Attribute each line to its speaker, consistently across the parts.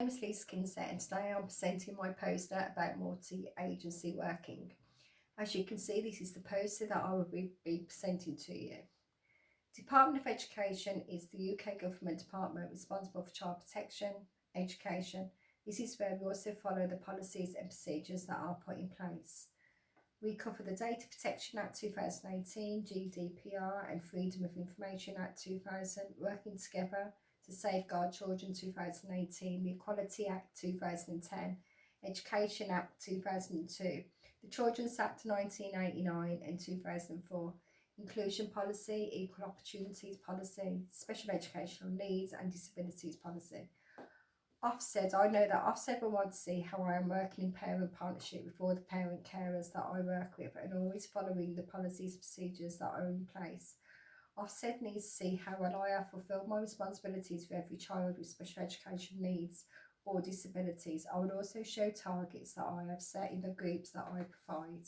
Speaker 1: My name is Lisa Kinsett and today I'm presenting my poster about multi-agency working. As you can see, this is the poster that I will be presenting to you. Department of Education is the UK government department responsible for child protection, education. This is where we also follow the policies and procedures that are put in place. We cover the Data Protection Act 2018, GDPR and Freedom of Information Act 2000, working together to Safeguard Children 2018, the Equality Act 2010, Education Act 2002, the Children's Act 1989 and 2004, Inclusion Policy, Equal Opportunities Policy, Special Educational Needs and Disabilities Policy. Ofsted, I know that Ofsted will want to see how I am working in parent partnership with all the parent carers that I work with and always following the policies and procedures that are in place. Ofsted needs to see how well I have fulfilled my responsibilities for every child with special education needs or disabilities. I would also show targets that I have set in the groups that I provide.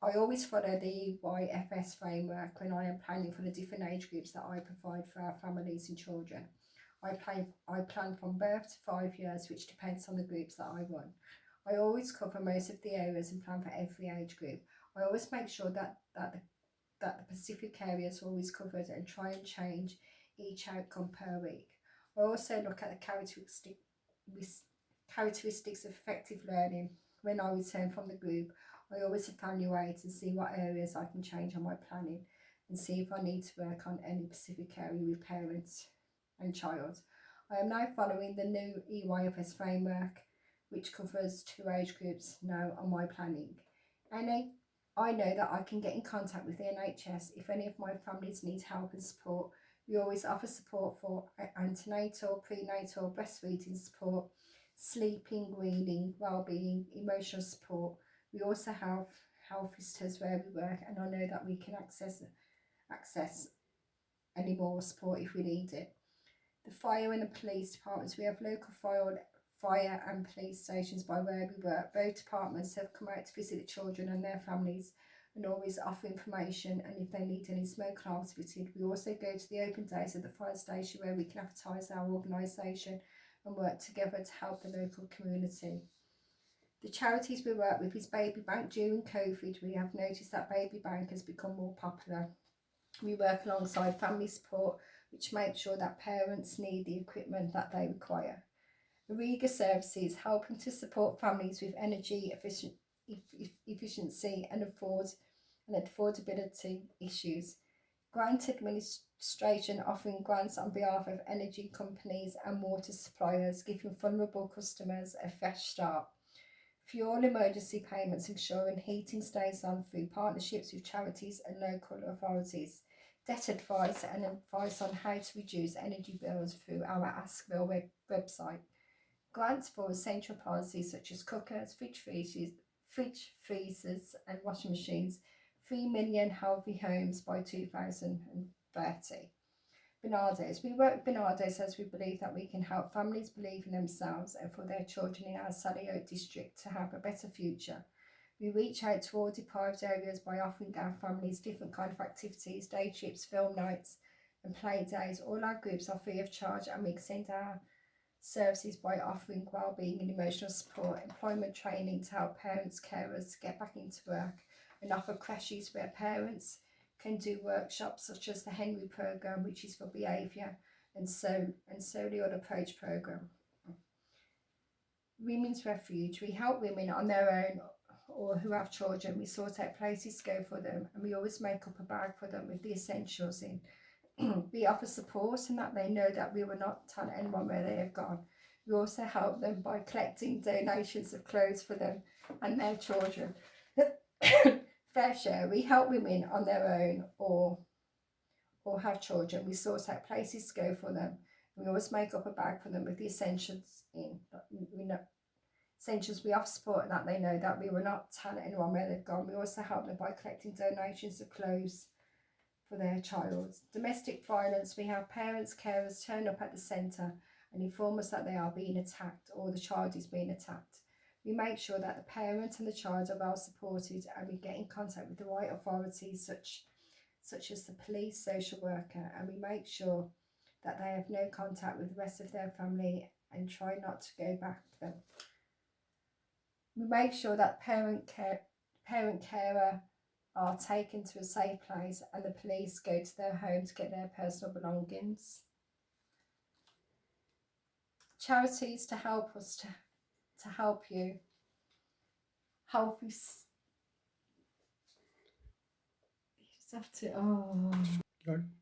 Speaker 1: I always follow the EYFS framework when I am planning for the different age groups that I provide for our families and children. I plan from birth to 5 years, which depends on the groups that I run. I always cover most of the areas and plan for every age group. I always make sure that the specific areas are always covered and try and change each outcome per week. I also look at the characteristics of effective learning. When I return from the group, I always evaluate and see what areas I can change on my planning and see if I need to work on any specific area with parents and child. I am now following the new EYFS framework, which covers 2 age groups now on my planning. I know that I can get in contact with the NHS if any of my families need help and support. We always offer support for antenatal, prenatal, breastfeeding support, sleeping, weaning, wellbeing, emotional support. We also have health visitors where we work, and I know that we can access any more support if we need it. The fire and the police departments, we have local fire and police stations by where we work. Both departments have come out to visit the children and their families and always offer information, and if they need any smoke alarms fitted. We also go to the open days at the fire station where we can advertise our organisation and work together to help the local community. The charities we work with is Baby Bank. During COVID, we have noticed that Baby Bank has become more popular. We work alongside family support, which makes sure that parents need the equipment that they require. Ariga Services, helping to support families with energy efficiency and affordability issues. Grant administration, offering grants on behalf of energy companies and water suppliers, giving vulnerable customers a fresh start. Fuel emergency payments, ensuring heating stays on through partnerships with charities and local authorities. Debt advice and advice on how to reduce energy bills through our Askville website. Grants for essential policies such as cookers, fridge freezers and washing machines. 3 million healthy homes by 2030. Bernardo's. We work with Bernardo's as we believe that we can help families believe in themselves and for their children in our Surrey Oak district to have a better future. We reach out to all deprived areas by offering our families different kind of activities, day trips, film nights and play days. All our groups are free of charge, and we extend our services by offering wellbeing and emotional support, employment training to help parents, carers get back into work, and offer crashes where parents can do workshops such as the Henry programme, which is for behaviour, and the Other Approach programme. Women's Refuge. We help women on their own or who have children. We sort out places to go for them, and we always make up a bag for them with the essentials in. We offer support and that they know that we will not tell anyone where they have gone. We also help them by collecting donations of clothes for them and their children. Fair share. We help women on their own or have children. We sort out places to go for them. We always make up a bag for them with the essentials in. We offer support and that they know that we will not tell anyone where they've gone. We also help them by collecting donations of clothes for their child. Domestic violence. We have parents, carers turn up at the centre and inform us that they are being attacked or the child is being attacked. We make sure that the parent and the child are well supported, and we get in contact with the right authorities such as the police, social worker, and we make sure that they have no contact with the rest of their family and try not to go back to them. We make sure that parent carer are taken to a safe place and the police go to their home to get their personal belongings. Charities to help us to help you. Help us. You just have to. Oh.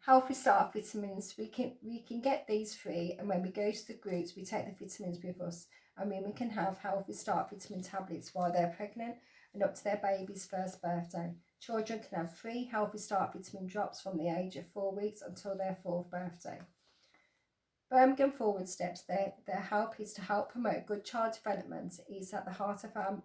Speaker 1: Healthy Start vitamins. We can get these free, and when we go to the groups, we take the vitamins with us. I mean, we can have Healthy Start vitamin tablets while they're pregnant and up to their baby's first birthday. Children can have free Healthy Start vitamin drops from the age of 4 weeks until their 4th birthday. Birmingham Forward Steps, their help is to help promote good child development, is at the heart of our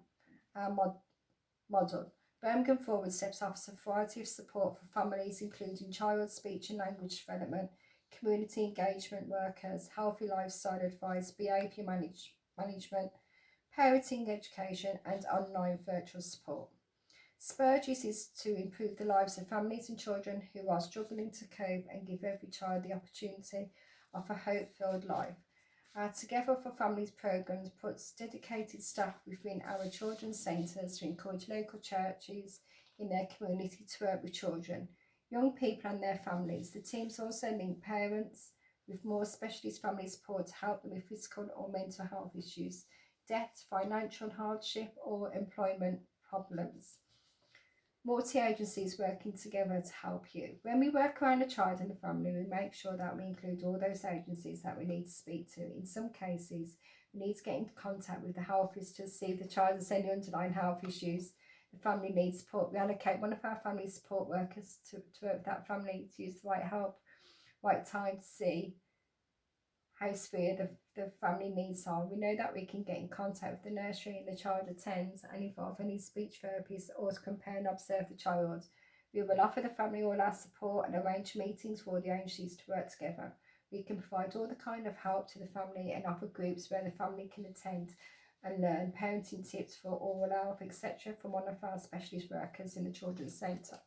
Speaker 1: model. Birmingham Forward Steps offers a variety of support for families, including child speech and language development, community engagement workers, healthy lifestyle advice, behaviour management, parenting education, and online virtual support. Spurges is to improve the lives of families and children who are struggling to cope and give every child the opportunity of a hope-filled life. Our Together for Families programmes puts dedicated staff within our children's centres to encourage local churches in their community to work with children, young people and their families. The teams also link parents with more specialist family support to help them with physical or mental health issues, death, financial hardship or employment problems. Multi-agencies working together to help you. When we work around a child and a family, we make sure that we include all those agencies that we need to speak to. In some cases, we need to get into contact with the health to see if the child has any underlying health issues. The family needs support. We allocate one of our family support workers to work with that family to use the right help, right time to see how severe the family needs are. We know that we can get in contact with the nursery and the child attends and involve any speech therapists or to compare and observe the child. We will offer the family all our support and arrange meetings for the agencies to work together. We can provide all the kind of help to the family and offer groups where the family can attend and learn parenting tips for oral health, etc. from one of our specialist workers in the Children's Centre.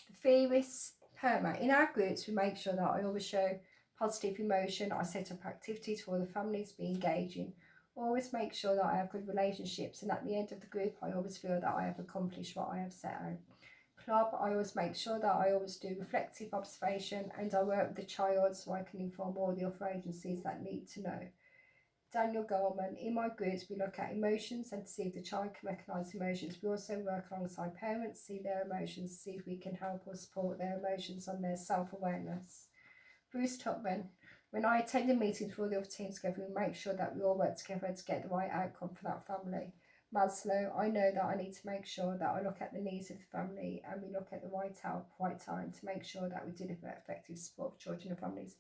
Speaker 1: The fear is paramount. In our groups, we make sure that I always show positive emotion. I set up activities for the families to be engaging. Always make sure that I have good relationships, and at the end of the group I always feel that I have accomplished what I have set out. Club, I always make sure that I always do reflective observation and I work with the child so I can inform all the other agencies that need to know. Daniel Goleman, in my groups we look at emotions and to see if the child can recognise emotions. We also work alongside parents, see their emotions, see if we can help or support their emotions and their self-awareness. Bruce Tupman, when I attend a meeting for all the other teams together, we make sure that we all work together to get the right outcome for that family. Maslow, I know that I need to make sure that I look at the needs of the family and we look at the right help, right time to make sure that we deliver effective support for children and families.